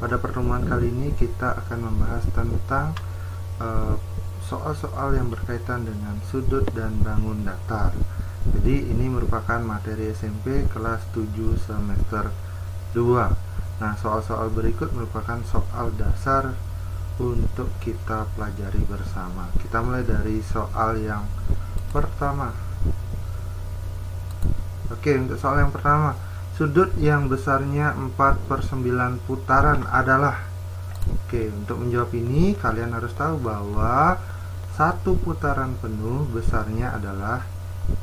Pada pertemuan kali ini kita akan membahas tentang soal-soal yang berkaitan dengan sudut dan bangun datar. Jadi ini merupakan materi SMP kelas 7 semester 2. Nah, soal-soal berikut merupakan soal dasar untuk kita pelajari bersama. Kita mulai dari soal yang pertama. Oke, untuk soal yang pertama, sudut yang besarnya 4/9 putaran adalah. Oke, untuk menjawab ini kalian harus tahu bahwa satu putaran penuh besarnya adalah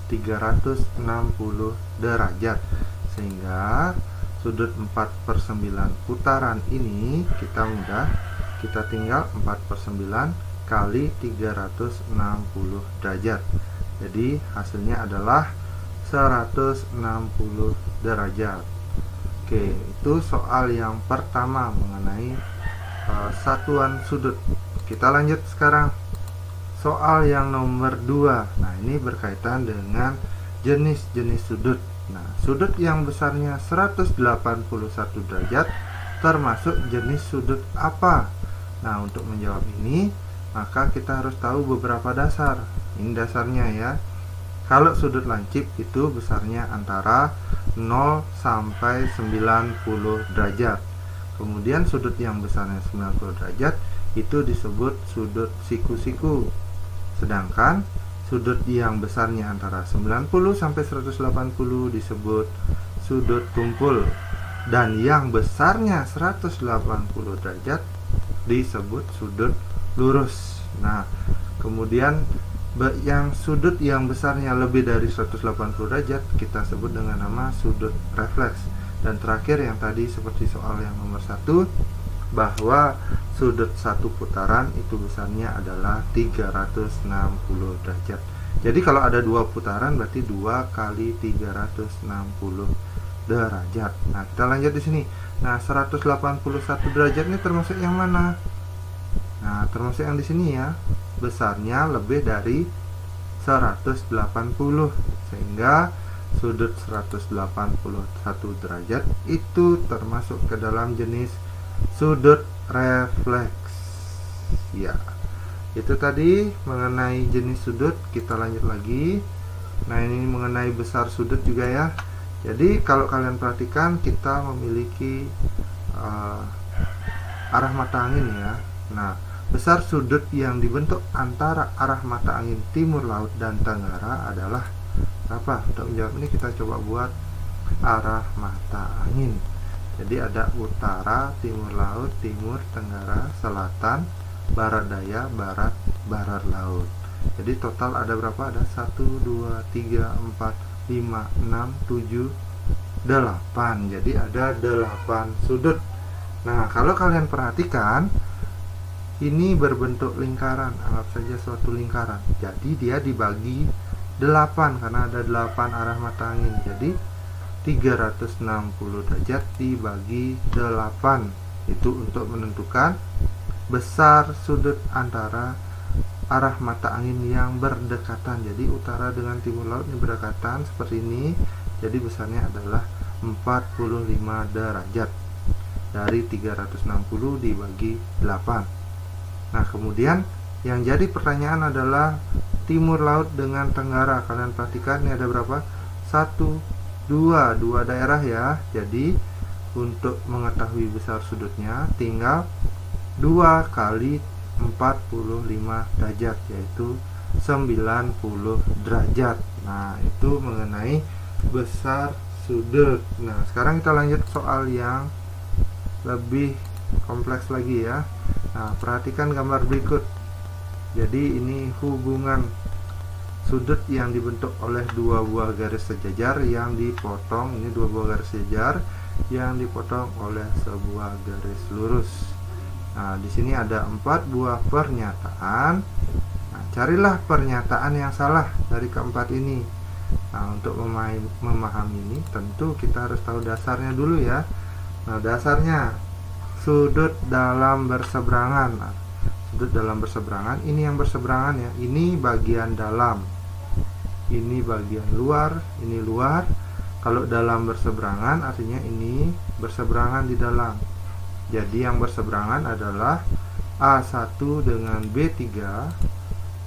360 derajat, sehingga sudut 4/9 putaran ini kita tinggal 4/9 kali 360 derajat. Jadi hasilnya adalah 160 derajat. Oke, itu soal yang pertama mengenai satuan sudut. Kita lanjut sekarang soal yang nomor 2. Nah, ini berkaitan dengan jenis-jenis sudut. Nah, sudut yang besarnya 181 derajat termasuk jenis sudut apa? Nah, untuk menjawab ini maka kita harus tahu beberapa dasar. Ini dasarnya ya. Kalau sudut lancip itu besarnya antara 0 sampai 90 derajat. Kemudian sudut yang besarnya 90 derajat itu disebut sudut siku-siku. Sedangkan sudut yang besarnya antara 90 sampai 180 disebut sudut tumpul. Dan yang besarnya 180 derajat disebut sudut lurus. Nah, kemudian yang sudut yang besarnya lebih dari 180 derajat kita sebut dengan nama sudut refleks. Dan terakhir yang tadi seperti soal yang nomor 1, bahwa sudut satu putaran itu besarnya adalah 360 derajat. Jadi kalau ada dua putaran berarti 2 kali 360 derajat. Nah, kita lanjut di sini. Nah, 181 derajat ini termasuk yang mana? Nah, termasuk yang di sini ya. Besarnya lebih dari 180, sehingga sudut 181 derajat itu termasuk ke dalam jenis sudut refleks. Ya, itu tadi mengenai jenis sudut. Kita lanjut lagi. Nah, ini mengenai besar sudut juga ya. Jadi kalau kalian perhatikan kita memiliki arah mata angin ya. Nah, besar sudut yang dibentuk antara arah mata angin timur laut dan tenggara adalah apa? Untuk menjawab ini kita coba buat arah mata angin. Jadi ada utara, timur laut, timur, tenggara, selatan, barat daya, barat, barat laut. Jadi total ada berapa? Ada 1, 2, 3, 4, 5, 6, 7, 8. Jadi ada 8 sudut. Nah, kalau kalian perhatikan ini berbentuk lingkaran, anggap saja suatu lingkaran. Jadi dia dibagi 8 karena ada 8 arah mata angin. Jadi 360 derajat dibagi 8 itu untuk menentukan besar sudut antara arah mata angin yang berdekatan. Jadi utara dengan timur laut ini berdekatan seperti ini. Jadi besarnya adalah 45 derajat. Dari 360 dibagi 8. Nah, kemudian yang jadi pertanyaan adalah timur laut dengan tenggara. Kalian perhatikan ini ada berapa? 1, 2 daerah ya. Jadi untuk mengetahui besar sudutnya tinggal 2 kali 45 derajat, yaitu 90 derajat. Nah, itu mengenai besar sudut. Nah, sekarang kita lanjut soal yang lebih kompleks lagi ya. Nah, perhatikan gambar berikut. Jadi ini hubungan sudut yang dibentuk oleh dua buah garis sejajar yang dipotong. Ini dua buah garis sejajar yang dipotong oleh sebuah garis lurus. Nah, di sini ada 4 buah pernyataan. Nah, carilah pernyataan yang salah dari keempat ini. Nah, untuk memahami ini tentu kita harus tahu dasarnya dulu ya. Nah, dasarnya sudut dalam berseberangan. Nah, sudut dalam berseberangan, ini yang berseberangan ya. Ini bagian dalam, ini bagian luar, ini luar. Kalau dalam berseberangan artinya ini berseberangan di dalam. Jadi yang berseberangan adalah A1 dengan B3,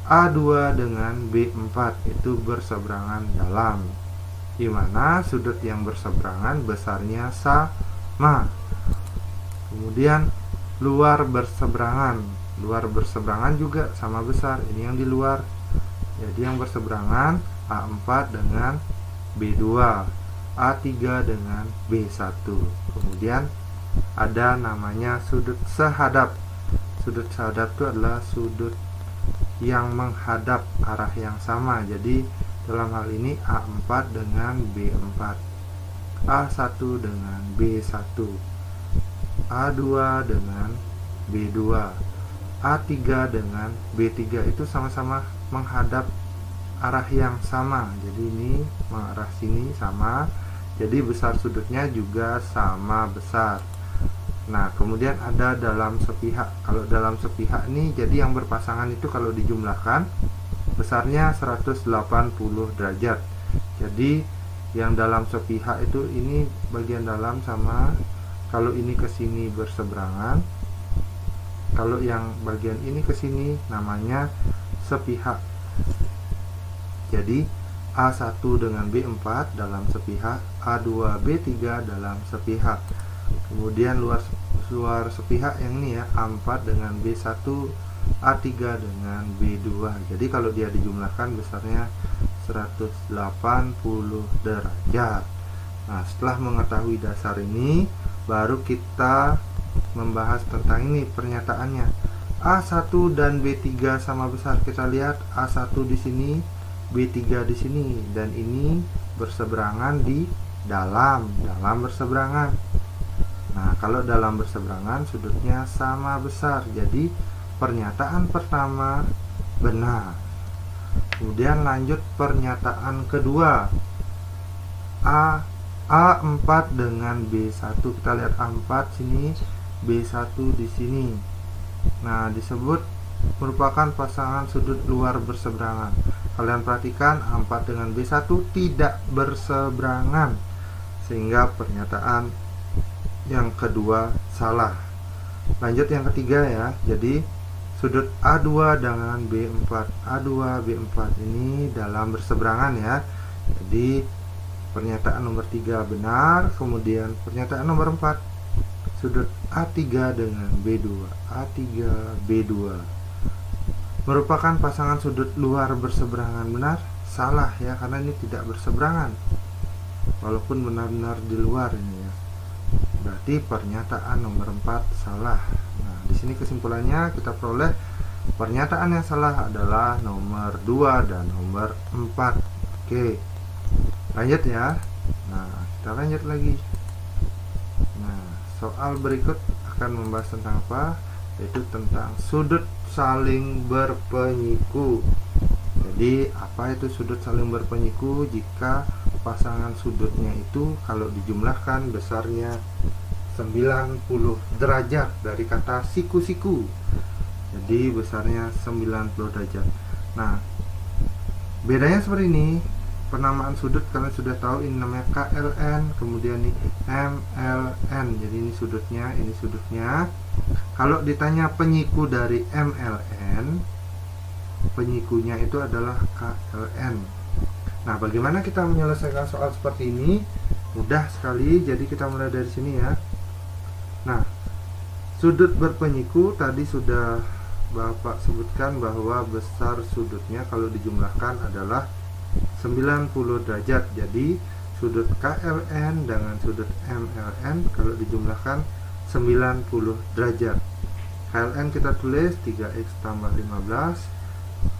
A2 dengan B4, itu berseberangan dalam, di mana sudut yang berseberangan besarnya sama. Kemudian luar berseberangan juga sama besar, ini yang di luar. Jadi yang berseberangan A4 dengan B2, A3 dengan B1. Kemudian ada namanya sudut sehadap. Sudut sehadap itu adalah sudut yang menghadap arah yang sama. Jadi dalam hal ini A4 dengan B4, A1 dengan B1, A2 dengan B2, A3 dengan B3, itu sama-sama menghadap arah yang sama. Jadi ini mengarah sini sama, jadi besar sudutnya juga sama besar. Nah, kemudian ada dalam sepihak. Kalau dalam sepihak ini, jadi yang berpasangan itu kalau dijumlahkan besarnya 180 derajat. Jadi yang dalam sepihak itu, ini bagian dalam sama, kalau ini ke sini berseberangan, kalau yang bagian ini ke sini namanya sepihak. Jadi A1 dengan B4 dalam sepihak, A2 B3 dalam sepihak. Kemudian luar sepihak yang ini ya, A4 dengan B1, A3 dengan B2. Jadi kalau dia dijumlahkan besarnya 180 derajat. Nah, setelah mengetahui dasar ini, baru kita membahas tentang ini pernyataannya. A1 dan B3 sama besar. Kita lihat A1 di sini, B3 di sini, dan ini berseberangan di dalam berseberangan. Nah, kalau dalam berseberangan sudutnya sama besar. Jadi pernyataan pertama benar. Kemudian lanjut pernyataan kedua. A4 dengan B1. Kita lihat A4 sini, B1 di sini. Nah, disebut merupakan pasangan sudut luar berseberangan. Kalian perhatikan A4 dengan B1 tidak berseberangan, sehingga pernyataan yang kedua salah. Lanjut yang ketiga ya. Jadi sudut A2 dengan B4, A2 B4 ini dalam berseberangan ya. Jadi pernyataan nomor 3 benar. Kemudian pernyataan nomor 4, sudut A3 dengan B2, A3 B2 merupakan pasangan sudut luar berseberangan. Benar? Salah ya, karena ini tidak berseberangan, walaupun benar-benar di luar ini ya. Berarti pernyataan nomor 4 salah. Nah, di sini kesimpulannya kita peroleh pernyataan yang salah adalah nomor 2 dan nomor 4. Oke. Lanjut ya. Nah, kita lanjut lagi. Nah, soal berikut akan membahas tentang apa? Yaitu tentang sudut saling berpenyiku. Jadi, apa itu sudut saling berpenyiku? Jika pasangan sudutnya itu kalau dijumlahkan besarnya 90 derajat, dari kata siku-siku. Jadi besarnya 90 derajat. Nah, bedanya seperti ini. Penamaan sudut kalian sudah tahu, ini namanya KLN, kemudian ini MLN. Jadi ini sudutnya. Kalau ditanya penyiku dari MLN, penyikunya itu adalah KLN. Nah, bagaimana kita menyelesaikan soal seperti ini? Mudah sekali. Jadi kita mulai dari sini ya. Nah, sudut berpenyiku tadi sudah Bapak sebutkan bahwa besar sudutnya kalau dijumlahkan adalah 90 derajat. Jadi sudut KLN dengan sudut MLN kalau dijumlahkan 90 derajat. KLN kita tulis 3x tambah 15,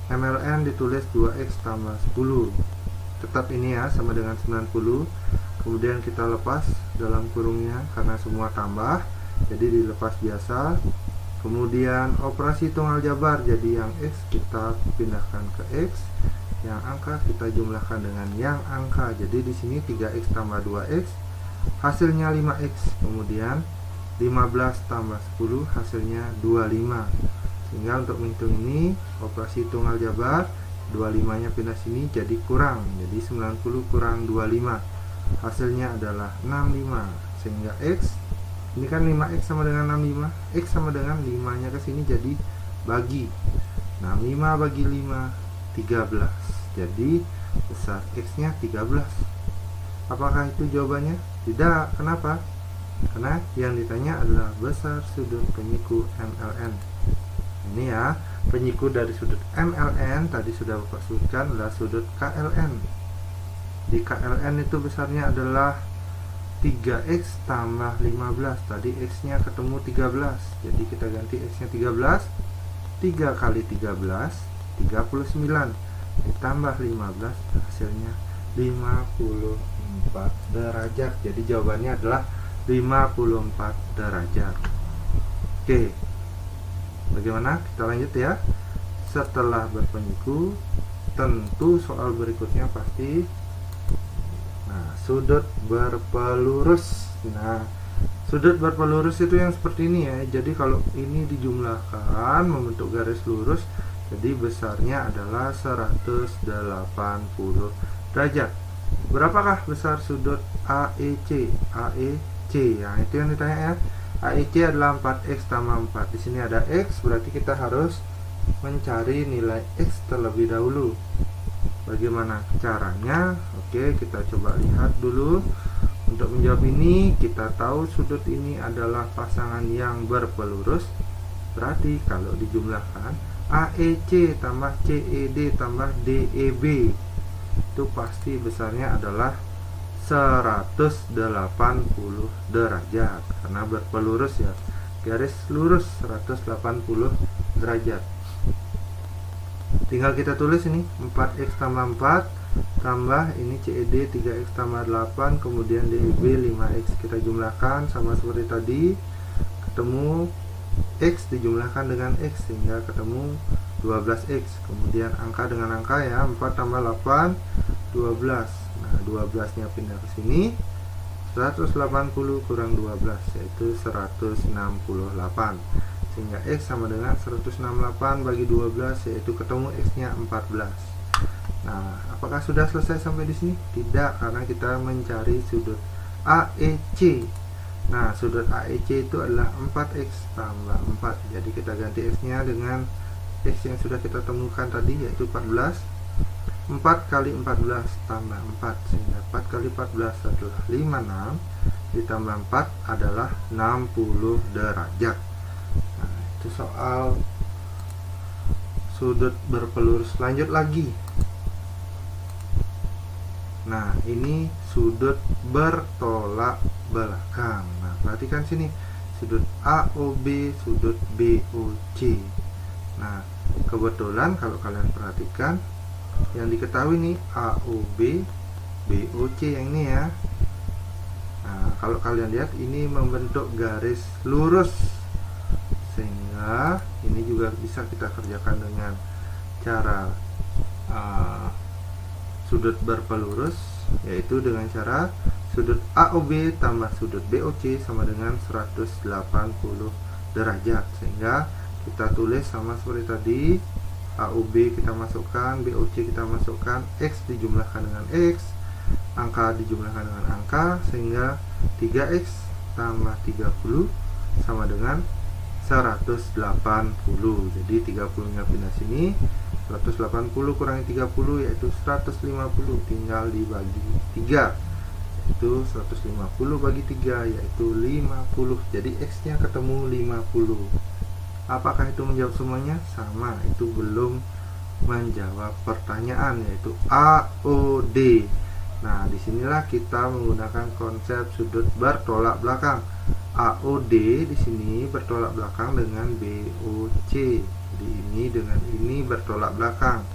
MLN ditulis 2x tambah 10. Tetap ini ya, sama dengan 90. Kemudian kita lepas dalam kurungnya karena semua tambah, jadi dilepas biasa. Kemudian operasi tunggal jabar, jadi yang X kita pindahkan ke X, yang angka kita jumlahkan dengan yang angka. Jadi di sini 3x tambah 2x hasilnya 5x. Kemudian 15 tambah 10 hasilnya 25. Sehingga untuk menghitung ini operasi tunggal jabar, 25 nya pindah sini jadi kurang. Jadi 90 kurang 25 hasilnya adalah 65. Sehingga X Ini kan 5x sama dengan 65, x sama dengan 5 nya ke sini jadi bagi. Nah, 5 bagi 5 13. Jadi besar x nya 13. Apakah itu jawabannya? Tidak. Kenapa? Karena yang ditanya adalah besar sudut penyiku MLN. Ini ya, penyiku dari sudut MLN tadi sudah Bapak sebutkan adalah sudut KLN. Di KLN itu besarnya adalah 3x tambah 15. Tadi x nya ketemu 13, jadi kita ganti x nya 13. 3 kali 13 39 ditambah 15 hasilnya 54 derajat. Jadi jawabannya adalah 54 derajat. Oke, bagaimana? Kita lanjut ya. Setelah berpenyiku, tentu soal berikutnya pasti sudut berpelurus. Nah, sudut berpelurus itu yang seperti ini ya. Jadi kalau ini dijumlahkan membentuk garis lurus, jadi besarnya adalah 180 derajat. Berapakah besar sudut AEC? AEC, ya itu yang ditanya ya. AEC adalah 4x tambah 4. Di sini ada x, berarti kita harus mencari nilai x terlebih dahulu. Bagaimana caranya? Oke, kita coba lihat dulu. Untuk menjawab ini, kita tahu sudut ini adalah pasangan yang berpelurus. Berarti kalau dijumlahkan AEC tambah CED tambah DEB, itu pasti besarnya adalah 180 derajat karena berpelurus ya. Garis lurus 180 derajat. Tinggal kita tulis ini 4x tambah 4 tambah ini CED 3x tambah 8, kemudian DEB 5x. Kita jumlahkan sama seperti tadi, ketemu x dijumlahkan dengan x sehingga ketemu 12x. Kemudian angka dengan angka ya, 4 tambah 8 12. Nah, 12 nya pindah ke sini, 180 kurang 12 yaitu 168, sehingga x sama dengan 168 bagi 12 yaitu ketemu x nya 14. Nah, apakah sudah selesai sampai di sini? Tidak, karena kita mencari sudut AEC. Nah, sudut AEC itu adalah 4x tambah 4. Jadi kita ganti x-nya dengan x yang sudah kita temukan tadi, yaitu 14. 4 kali 14 tambah 4, sehingga 4 kali 14 adalah 56, ditambah 4 adalah 60 derajat. Nah, itu soal sudut berpelurus. Lanjut lagi. Nah, ini sudut bertolak belakang. Nah, perhatikan sini, sudut AOB, sudut BOC. Nah, kebetulan kalau kalian perhatikan, yang diketahui nih AOB, BOC yang ini ya. Nah, kalau kalian lihat ini membentuk garis lurus, sehingga ini juga bisa kita kerjakan dengan cara sudut berpelurus, yaitu dengan cara sudut AOB tambah sudut BOC sama dengan 180 derajat. Sehingga kita tulis sama seperti tadi, AOB kita masukkan, BOC kita masukkan, X dijumlahkan dengan X, angka dijumlahkan dengan angka, sehingga 3X tambah 30 sama dengan 180. Jadi 30 nya pindah sini, 180 kurangi 30 yaitu 150, tinggal dibagi 3, yaitu 150 bagi 3 yaitu 50. Jadi X nya ketemu 50. Apakah itu menjawab semuanya? Sama, itu belum menjawab pertanyaan, yaitu AOD. Nah, disinilah kita menggunakan konsep sudut bertolak belakang. AOD di sini bertolak belakang dengan BOC. Jadi ini dengan ini bertolak belakang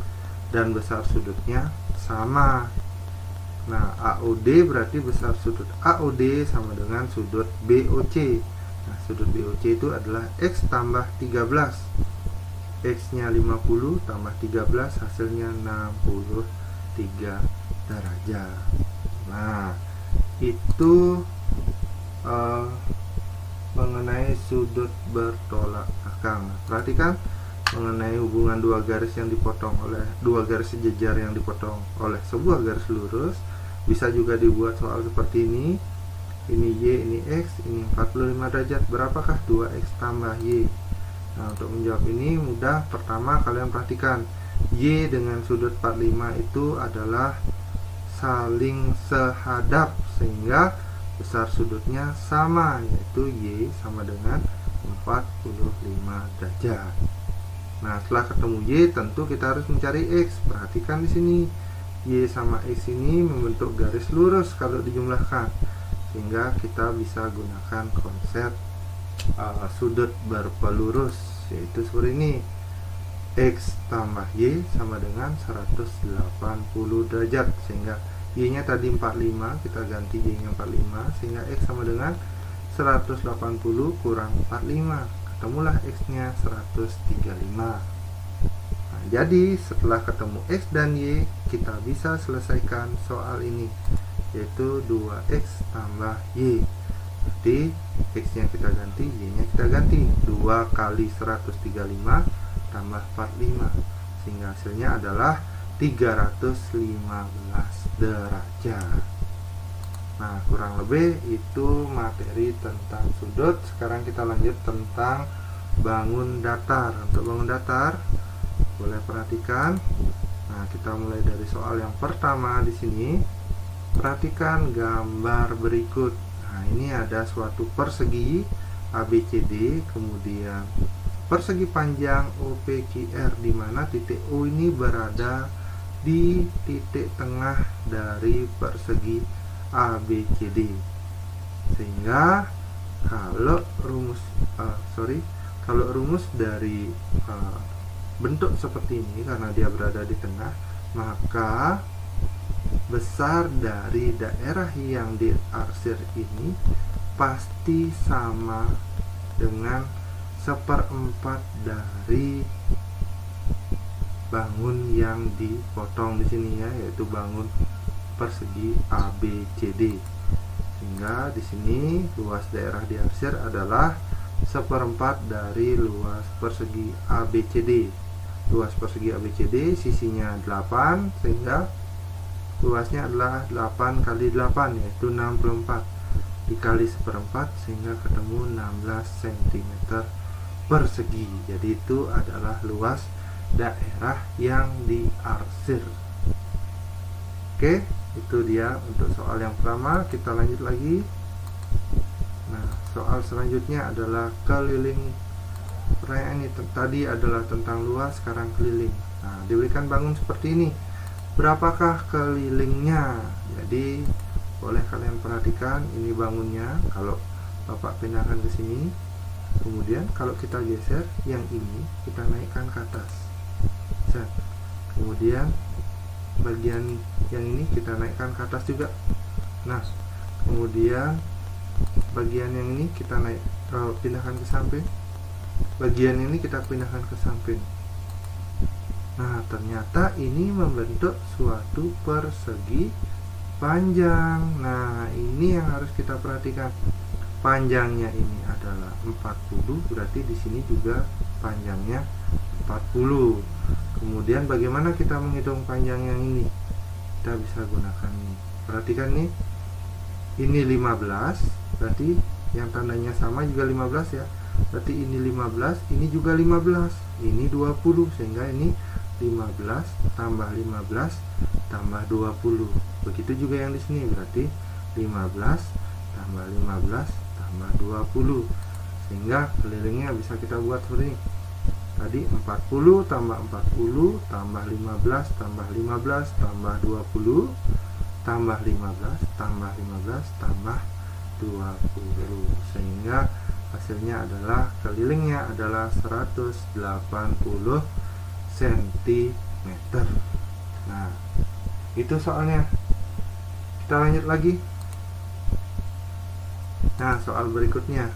dan besar sudutnya sama. Nah, AOD berarti besar sudut AOD sama dengan sudut BOC. Nah, sudut BOC itu adalah X tambah 13. X nya 50 tambah 13 hasilnya 63 derajat. Nah, itu mengenai sudut bertolak belakang. Perhatikan mengenai hubungan dua garis yang dipotong oleh dua garis sejajar yang dipotong oleh sebuah garis lurus. Bisa juga dibuat soal seperti ini. ini Y, ini X, ini 45 derajat. Berapakah 2X tambah Y? Nah, untuk menjawab ini mudah. Pertama, kalian perhatikan Y dengan sudut 45 itu adalah saling sehadap, sehingga besar sudutnya sama, yaitu Y sama dengan 45 derajat. Nah, setelah ketemu Y, tentu kita harus mencari X. Perhatikan di sini, Y sama X ini membentuk garis lurus kalau dijumlahkan, sehingga kita bisa gunakan konsep sudut berpelurus, yaitu seperti ini. X tambah Y sama dengan 180 derajat, sehingga Y nya tadi 45, kita ganti Y nya 45, sehingga X sama dengan 180 kurang 45, ketemulah X nya 135. Nah, jadi setelah ketemu X dan Y, kita bisa selesaikan soal ini, yaitu 2X tambah Y. Jadi X nya kita ganti, Y nya kita ganti. 2 kali 135 tambah 45, sehingga hasilnya adalah 315 derajat. Nah, kurang lebih itu materi tentang sudut. Sekarang kita lanjut tentang bangun datar. Untuk bangun datar, boleh perhatikan. Nah, kita mulai dari soal yang pertama di sini. Perhatikan gambar berikut. Nah, ini ada suatu persegi ABCD, kemudian persegi panjang OPQR, di mana titik O ini berada di titik tengah dari persegi ABCD. Sehingga kalau rumus dari bentuk seperti ini, karena dia berada di tengah, maka besar dari daerah yang diarsir ini pasti sama dengan 1/4 dari bangun yang dipotong di sini, ya, yaitu bangun persegi ABCD. Sehingga di sini luas daerah diarsir adalah 1/4 dari luas persegi ABCD. Luas persegi ABCD sisinya 8, sehingga luasnya adalah 8 kali 8, yaitu 64, dikali 1/4, sehingga ketemu 16 cm persegi. Jadi itu adalah luas daerah yang diarsir. Oke, itu dia untuk soal yang pertama. Kita lanjut lagi. Nah, soal selanjutnya adalah keliling. Pertanyaan ini tadi adalah tentang luas, sekarang keliling. Nah, diberikan bangun seperti ini. Berapakah kelilingnya? Jadi boleh kalian perhatikan, ini bangunnya. Kalau Bapak pindahkan ke sini, kemudian kalau kita geser yang ini, kita naikkan ke atas. Kemudian bagian yang ini kita naikkan ke atas juga. Nah, kemudian bagian yang ini kita pindahkan ke samping. Bagian ini kita pindahkan ke samping. Nah, ternyata ini membentuk suatu persegi panjang. Nah, ini yang harus kita perhatikan. Panjangnya ini adalah 40, berarti di sini juga panjangnya 40. Kemudian bagaimana kita menghitung panjang yang ini? Kita bisa gunakan ini. Perhatikan nih. Ini 15, berarti yang tandanya sama juga 15, ya. Berarti ini 15, ini juga 15, ini 20, sehingga ini 15 tambah 15 tambah 20. Begitu juga yang di sini, berarti 15 tambah 15 tambah 20, sehingga kelilingnya bisa kita buat seperti ini. Tadi 40 tambah 40 tambah 15 tambah 15 tambah 20 tambah 15 tambah 15 tambah 20, sehingga hasilnya adalah kelilingnya adalah 180 cm. Nah, itu soalnya. Kita lanjut lagi. Nah, soal berikutnya.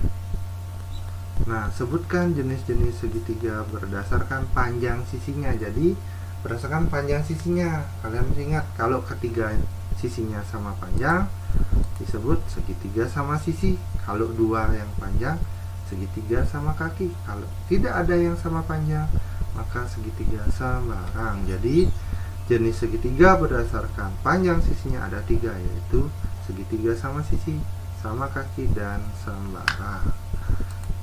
Nah, sebutkan jenis-jenis segitiga berdasarkan panjang sisinya. Jadi berdasarkan panjang sisinya, kalian mesti ingat, kalau ketiga sisinya sama panjang disebut segitiga sama sisi. Kalau dua yang panjang, segitiga sama kaki. Kalau tidak ada yang sama panjang, maka segitiga sembarang. Jadi jenis segitiga berdasarkan panjang sisinya ada 3, yaitu segitiga sama sisi, sama kaki dan sembara.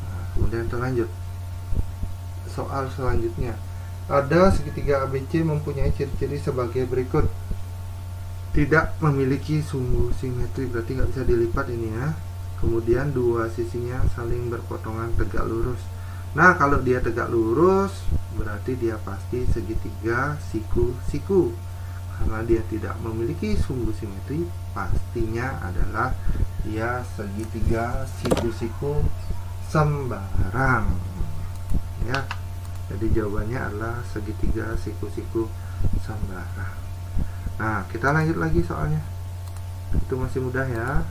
Nah, kemudian terlanjut soal selanjutnya. Ada segitiga ABC mempunyai ciri-ciri sebagai berikut. Tidak memiliki sumbu simetri, berarti nggak bisa dilipat ini ya. Kemudian dua sisinya saling berpotongan tegak lurus. Nah, kalau dia tegak lurus berarti dia pasti segitiga siku-siku. Karena dia tidak memiliki sumbu simetri, pastinya adalah dia segitiga siku-siku sembarang. Ya. Jadi jawabannya adalah segitiga siku-siku sembarang. Nah, kita lanjut lagi soalnya. Itu masih mudah ya.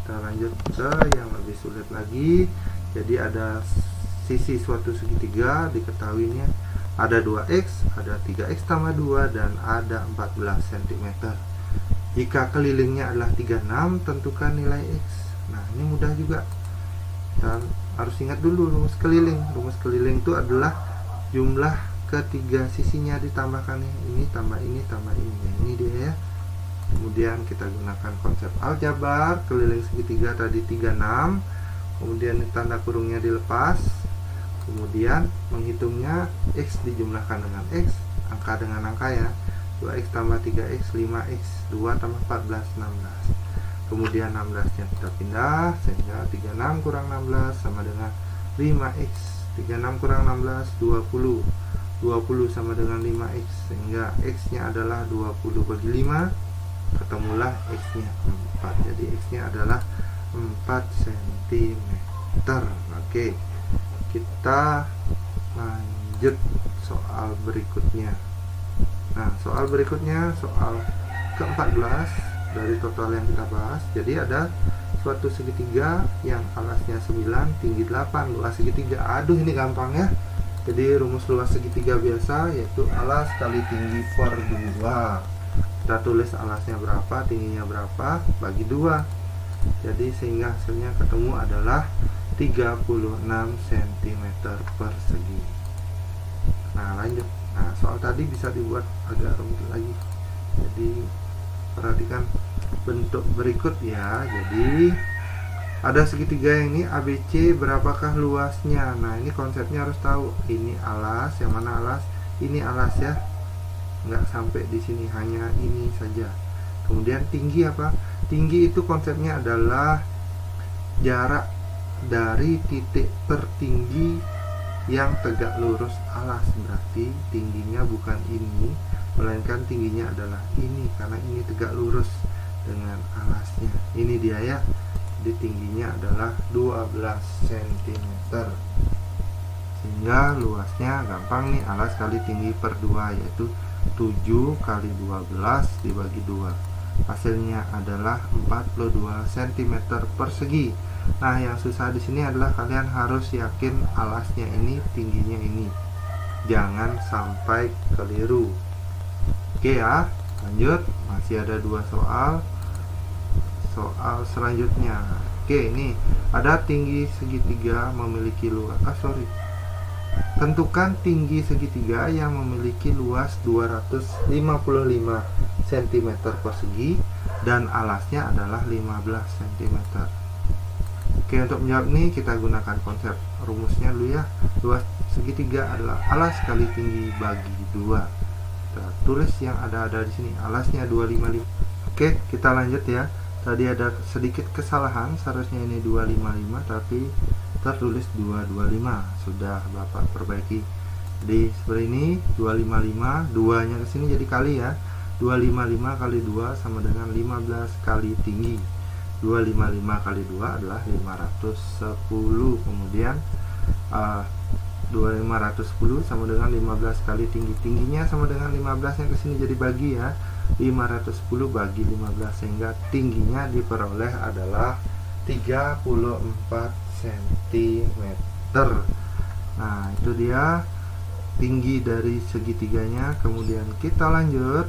Kita lanjut ke yang lebih sulit lagi. Jadi ada sisi suatu segitiga, diketahuinya ada 2x, ada 3x tambah 2, dan ada 14 cm. Jika kelilingnya adalah 36, tentukan nilai x. Nah, ini mudah juga. Dan harus ingat dulu rumus keliling. Rumus keliling itu adalah jumlah ketiga sisinya ditambahkan ini tambah ini tambah ini. Ini dia ya. Kemudian kita gunakan konsep aljabar. Keliling segitiga tadi 36, kemudian tanda kurungnya dilepas, kemudian menghitungnya x dijumlahkan dengan x, angka dengan angka ya. 2x tambah 3x 5x, 2 tambah 14 16. Kemudian 16 nya kita pindah, sehingga 36 kurang 16 sama dengan 5x. 36 kurang 16 20. 20 sama dengan 5x, sehingga x nya adalah 20 bagi 5, ketemulah x nya 4. Jadi x nya adalah 4 cm. Oke, kita lanjut soal berikutnya. Nah, soal berikutnya soal ke-14 dari total yang kita bahas. Jadi ada suatu segitiga yang alasnya 9, tinggi 8, luas segitiga. Aduh, ini gampang ya. Jadi rumus luas segitiga biasa, yaitu alas kali tinggi per 2. Kita tulis alasnya berapa, tingginya berapa, bagi 2. Jadi sehingga hasilnya ketemu adalah 36 cm persegi. Nah, lanjut. Nah, soal tadi bisa dibuat agak rumit lagi. Jadi perhatikan bentuk berikut ya. Jadi ada segitiga ini ABC, berapakah luasnya? Nah, ini konsepnya harus tahu. Ini alas, yang mana alas? Ini alas ya. Nggak sampai di sini, hanya ini saja. Kemudian tinggi apa? Tinggi itu konsepnya adalah jarak dari titik tertinggi yang tegak lurus alas. Berarti tingginya bukan ini, melainkan tingginya adalah ini, karena ini tegak lurus dengan alasnya. Ini dia ya. Jadi tingginya adalah 12 cm. Sehingga luasnya gampang nih, alas kali tinggi per 2, yaitu 7 kali 12 dibagi 2. Hasilnya adalah 42 cm persegi. Nah, yang susah di sini adalah kalian harus yakin alasnya ini, tingginya ini. Jangan sampai keliru. Oke ya, lanjut. Masih ada 2 soal. Soal selanjutnya. Oke, ini ada tinggi segitiga memiliki luas. Tentukan tinggi segitiga yang memiliki luas 255 cm persegi dan alasnya adalah 15 cm. Oke, untuk menjawab ini kita gunakan konsep rumusnya dulu ya. Luas segitiga adalah alas kali tinggi bagi 2. Kita tulis yang ada di sini. Alasnya 255. Oke, kita lanjut ya. Tadi ada sedikit kesalahan, seharusnya ini 255 tapi tertulis 225. Sudah Bapak perbaiki. Di seperti ini 255, 2 nya kesini jadi kali ya. 255 kali 2 sama dengan 15 kali tinggi. 255 kali 2 adalah 510. Kemudian 2510 sama dengan 15 kali tinggi. Tingginya sama dengan 15 yang kesini jadi bagi ya. 510 bagi 15, sehingga tingginya diperoleh adalah 34 cm. Nah, itu dia tinggi dari segitiganya. Kemudian kita lanjut.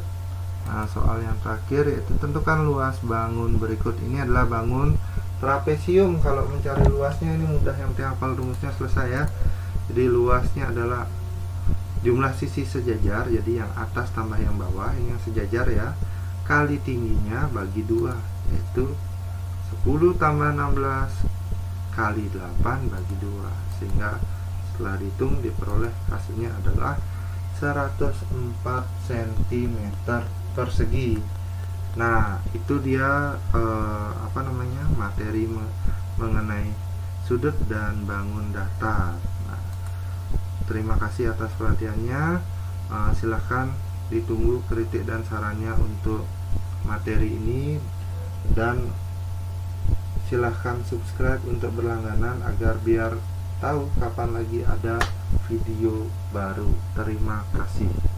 Nah, soal yang terakhir yaitu tentukan luas bangun berikut. Ini adalah bangun trapesium. Kalau mencari luasnya ini mudah, yang penting hafal rumusnya selesai ya. Jadi luasnya adalah jumlah sisi sejajar, jadi yang atas tambah yang bawah, ini yang sejajar ya, kali tingginya bagi 2, yaitu 10 tambah 16 kali 8 bagi 2, sehingga setelah dihitung diperoleh hasilnya adalah 104 cm persegi. Nah, itu dia materi mengenai sudut dan bangun datar. Nah, terima kasih atas perhatiannya. Silahkan ditunggu kritik dan sarannya untuk materi ini, dan silahkan subscribe untuk berlangganan agar biar tahu kapan lagi ada video baru. Terima kasih.